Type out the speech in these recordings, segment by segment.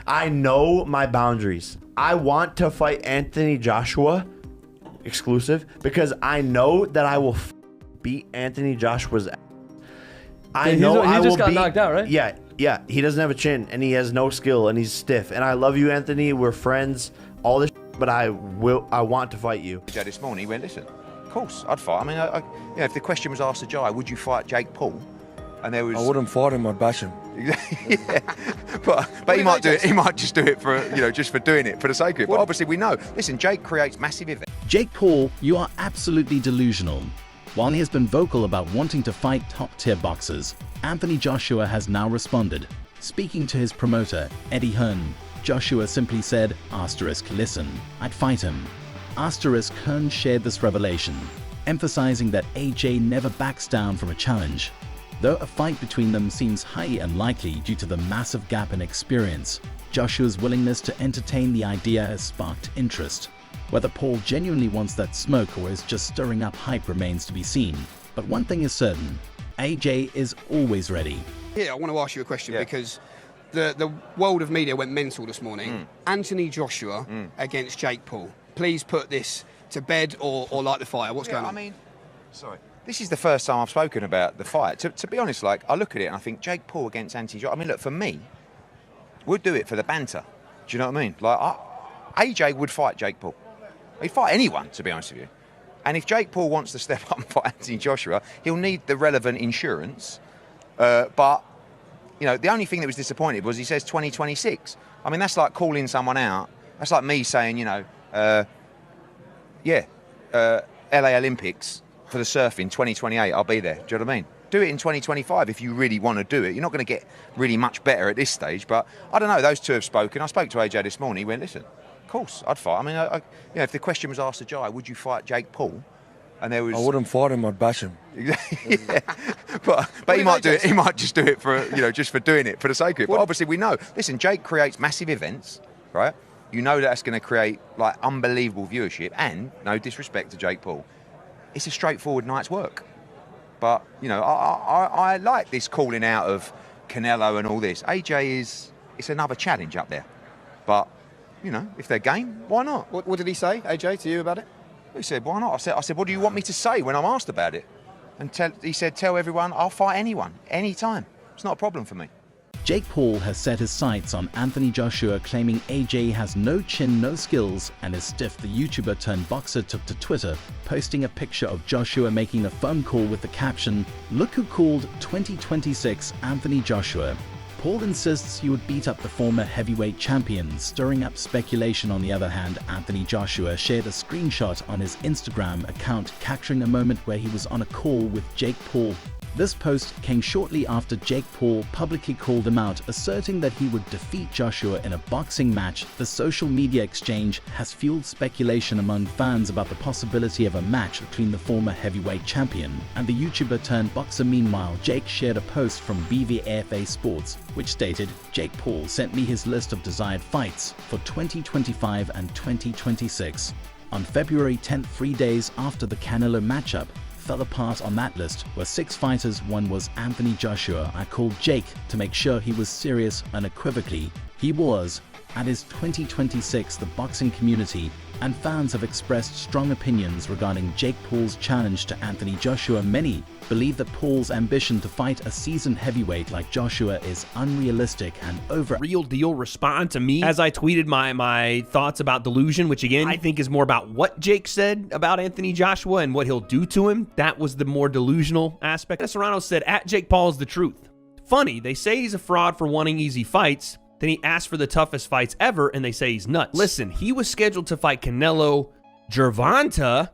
I know my boundaries. I want to fight Anthony Joshua exclusive because I know that I will beat Anthony Joshua's ass. I know he just got knocked out, right? Yeah. He doesn't have a chin and he has no skill and he's stiff. And I love you, Anthony. We're friends. All this, but I want to fight you. Joe this morning, he went, listen, of course, I'd fight. I mean, you know, if the question was asked to Jai, would you fight Jake Paul? And there was... I wouldn't fight him, I'd bash him. Yeah. But he might do it. He might just do it for, you know, just for doing it, for the sake of it. But obviously we know, listen, Jake creates massive events. Jake Paul, you are absolutely delusional. While he has been vocal about wanting to fight top-tier boxers, Anthony Joshua has now responded. Speaking to his promoter, Eddie Hearn, Joshua simply said, "Listen, I'd fight him." Hearn shared this revelation, emphasizing that AJ never backs down from a challenge. Though a fight between them seems highly unlikely due to the massive gap in experience, Joshua's willingness to entertain the idea has sparked interest. Whether Paul genuinely wants that smoke or is just stirring up hype remains to be seen. But one thing is certain, AJ is always ready. Here, I want to ask you a question because the world of media went mental this morning. Anthony Joshua against Jake Paul. Please put this to bed or light the fire. What's going on? I mean, sorry. This is the first time I've spoken about the fight. To be honest, like, I look at it and I think Jake Paul against Anthony Joshua. I mean, look, for me, we'd do it for the banter. Do you know what I mean? Like, AJ would fight Jake Paul. He'd fight anyone, to be honest with you. And if Jake Paul wants to step up and fight Anthony Joshua, he'll need the relevant insurance. But, you know, the only thing that was disappointed was he says 2026. I mean, that's like calling someone out. That's like me saying, you know, LA Olympics for the surfing, 2028, I'll be there. Do you know what I mean? Do it in 2025 if you really want to do it. You're not going to get really much better at this stage. But I don't know, those two have spoken. I spoke to AJ this morning. He went, listen, of course, I'd fight. I mean, you know, if the question was asked to Jai, would you fight Jake Paul? And there was... I wouldn't fight him, I'd bash him. Yeah. But he might do it. He might just do it for, you know, just for doing it, for the sake of it. But obviously we know, listen, Jake creates massive events, right? You know that's going to create, like, unbelievable viewership. And, no disrespect to Jake Paul, it's a straightforward night's work. But, you know, I like this calling out of Canelo and all this. AJ it's another challenge up there. But, you know, if they're game, why not? What did he say, AJ, to you about it? He said, why not? I said, what do you want me to say when I'm asked about it? And he said, tell everyone I'll fight anyone, anytime. It's not a problem for me. Jake Paul has set his sights on Anthony Joshua, claiming AJ has no chin, no skills, and is stiff. The YouTuber turned boxer took to Twitter, posting a picture of Joshua making a phone call with the caption, "Look who called 2026 Anthony Joshua." Paul insists he would beat up the former heavyweight champion, stirring up speculation. On the other hand, Anthony Joshua shared a screenshot on his Instagram account capturing a moment where he was on a call with Jake Paul. This post came shortly after Jake Paul publicly called him out, asserting that he would defeat Joshua in a boxing match. The social media exchange has fueled speculation among fans about the possibility of a match between the former heavyweight champion and the YouTuber turned boxer. Meanwhile, Jake shared a post from BVFA Sports, which stated, "Jake Paul sent me his list of desired fights for 2025 and 2026. On February 10th, 3 days after the Canelo matchup, fell apart on that list were 6 fighters. One was Anthony Joshua. I called Jake to make sure he was serious unequivocally. He was. At his 2026, the boxing community and fans have expressed strong opinions regarding Jake Paul's challenge to Anthony Joshua. Many believe that Paul's ambition to fight a seasoned heavyweight like Joshua is unrealistic and over. Real deal respond to me as I tweeted my thoughts about delusion, which again I think is more about what Jake said about Anthony Joshua and what he'll do to him. That was the more delusional aspect. Serrano said, "At Jake Paul is the truth." Funny, they say he's a fraud for wanting easy fights. Then he asked for the toughest fights ever, and they say he's nuts. Listen, he was scheduled to fight Canelo Gervonta,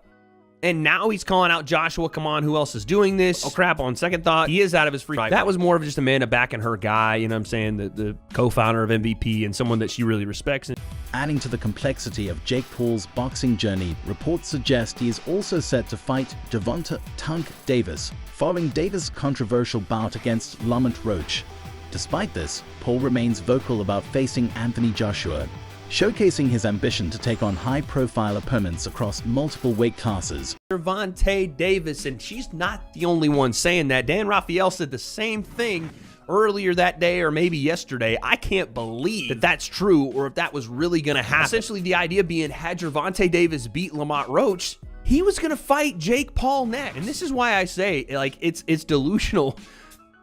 and now he's calling out Joshua. Come on, who else is doing this? Oh, crap, on second thought, he is out of his free. That was more of just Amanda backing her guy, you know what I'm saying, the co-founder of MVP and someone that she really respects. Adding to the complexity of Jake Paul's boxing journey, reports suggest he is also set to fight Gervonta Tank Davis, following Davis' controversial bout against Lamont Roach. Despite this, Paul remains vocal about facing Anthony Joshua, showcasing his ambition to take on high-profile opponents across multiple weight classes. Gervonta Davis, and she's not the only one saying that. Dan Raphael said the same thing earlier that day or maybe yesterday. I can't believe that that's true or if that was really going to happen. Essentially, the idea being, had Gervonta Davis beat Lamont Roach, he was going to fight Jake Paul next. And this is why I say, like, it's delusional,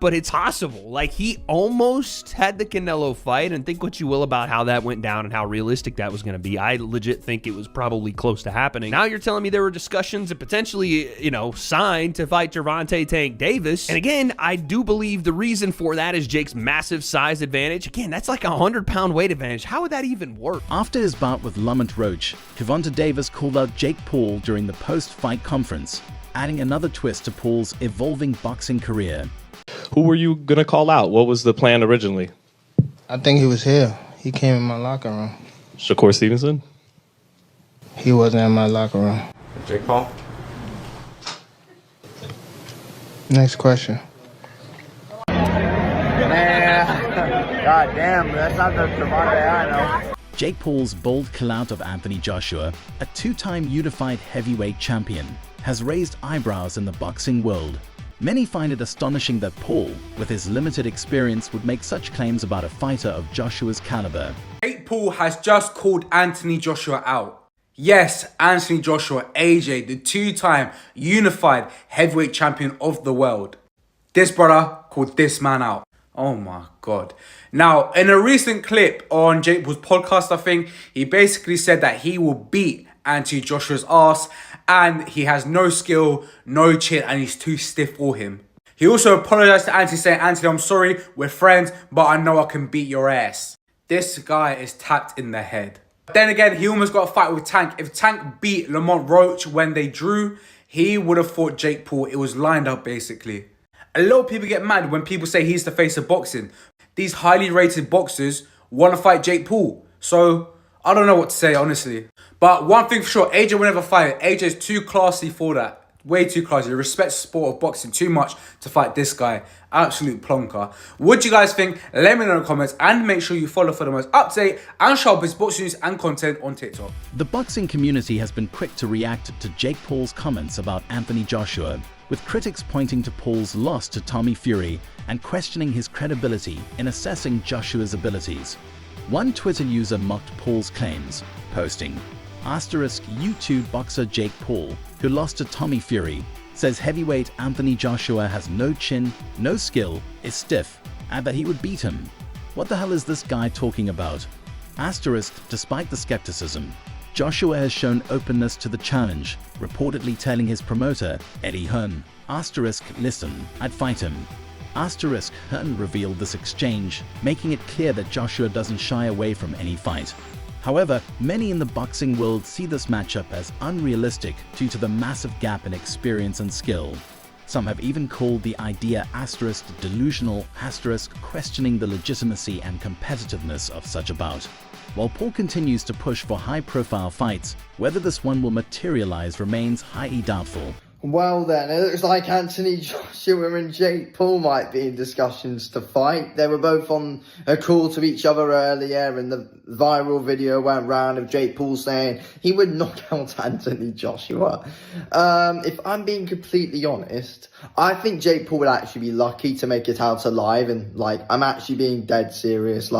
but it's possible. Like, he almost had the Canelo fight, and think what you will about how that went down and how realistic that was going to be. I legit think it was probably close to happening. Now you're telling me there were discussions and potentially, you know, signed to fight Gervonta Tank Davis. And again, I do believe the reason for that is Jake's massive size advantage. Again, that's like a 100-pound weight advantage. How would that even work? After his bout with Lamont Roach, Gervonta Davis called out Jake Paul during the post-fight conference, adding another twist to Paul's evolving boxing career. Who were you going to call out? What was the plan originally? I think he was here. He came in my locker room. Shakur Stevenson? He wasn't in my locker room. Jake Paul? Next question. Man, god damn, that's not the Gervonta I know. Jake Paul's bold clout of Anthony Joshua, a two-time unified heavyweight champion, has raised eyebrows in the boxing world. Many find it astonishing that Paul, with his limited experience, would make such claims about a fighter of Joshua's caliber. Jake Paul has just called Anthony Joshua out. Yes, Anthony Joshua, AJ, the two-time unified heavyweight champion of the world. This brother called this man out. Oh my God. Now, in a recent clip on Jake Paul's podcast, I think, he basically said that he will beat Anthony Joshua's ass and he has no skill, no chin, and he's too stiff for him. He also apologized to Anthony, saying, Anthony, I'm sorry, we're friends, but I know I can beat your ass. This guy is tapped in the head. Then again, he almost got a fight with Tank. If Tank beat Lamont Roach when they drew, he would have fought Jake Paul. It was lined up, basically. A lot of people get mad when people say he's the face of boxing. These highly rated boxers want to fight Jake Paul. So, I don't know what to say, honestly. But one thing for sure, AJ will never fight. AJ is too classy for that. Way too classy. He respects the sport of boxing too much to fight this guy. Absolute plonker. What do you guys think? Let me know in the comments. And make sure you follow for the most up-to-date and sharpest boxing news and content on TikTok. The boxing community has been quick to react to Jake Paul's comments about Anthony Joshua, with critics pointing to Paul's loss to Tommy Fury and questioning his credibility in assessing Joshua's abilities. One Twitter user mocked Paul's claims, posting, *YouTube boxer Jake Paul, who lost to Tommy Fury, says heavyweight Anthony Joshua has no chin, no skill, is stiff, and that he would beat him. What the hell is this guy talking about? Despite the skepticism, Joshua has shown openness to the challenge, reportedly telling his promoter, Eddie Hearn, listen, I'd fight him. Hearn revealed this exchange, making it clear that Joshua doesn't shy away from any fight. However, many in the boxing world see this matchup as unrealistic due to the massive gap in experience and skill. Some have even called the idea delusional, questioning the legitimacy and competitiveness of such a bout. While Paul continues to push for high-profile fights, whether this one will materialize remains highly doubtful. Well then, it looks like Anthony Joshua and Jake Paul might be in discussions to fight. They were both on a call to each other earlier, and the viral video went round of Jake Paul saying he would knock out Anthony Joshua. If I'm being completely honest, I think Jake Paul would actually be lucky to make it out alive, and I'm actually being dead serious.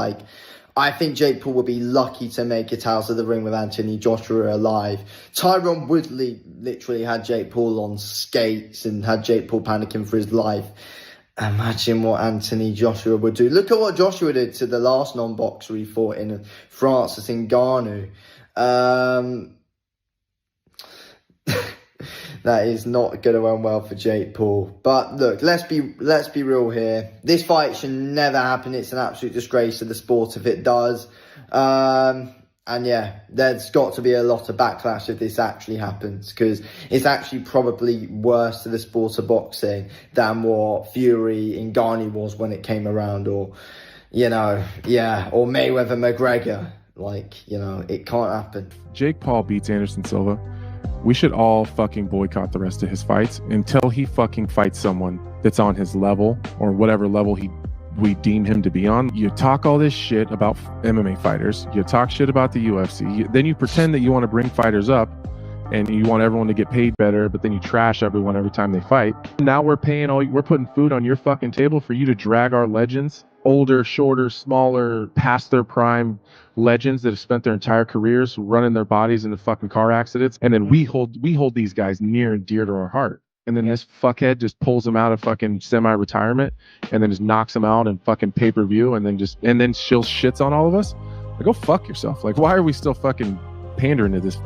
I think Jake Paul would be lucky to make it out of the ring with Anthony Joshua alive. Tyron Woodley literally had Jake Paul on skates and had Jake Paul panicking for his life. Imagine what Anthony Joshua would do. Look at what Joshua did to the last non-boxer he fought in, Francis Ngannou. That is not going to end well for Jake Paul. But look, let's be real here. This fight should never happen. It's an absolute disgrace to the sport if it does. And yeah, there's got to be a lot of backlash if this actually happens, because it's actually probably worse to the sport of boxing than what Fury in Ngannou was when it came around, or, or Mayweather McGregor. It can't happen. Jake Paul beats Anderson Silva. We should all fucking boycott the rest of his fights until he fucking fights someone that's on his level, or whatever level we deem him to be on. You talk all this shit about MMA fighters. You talk shit about the UFC. Then you pretend that you want to bring fighters up, and you want everyone to get paid better, but then you trash everyone every time they fight. Now we're putting food on your fucking table for you to drag our legends, older, shorter, smaller, past their prime legends that have spent their entire careers running their bodies into fucking car accidents, and then we hold these guys near and dear to our heart. And then this fuckhead just pulls them out of fucking semi-retirement and then just knocks them out in fucking pay-per-view and then she'll shits on all of us. Like, go fuck yourself. Like, why are we still fucking pandering to this piece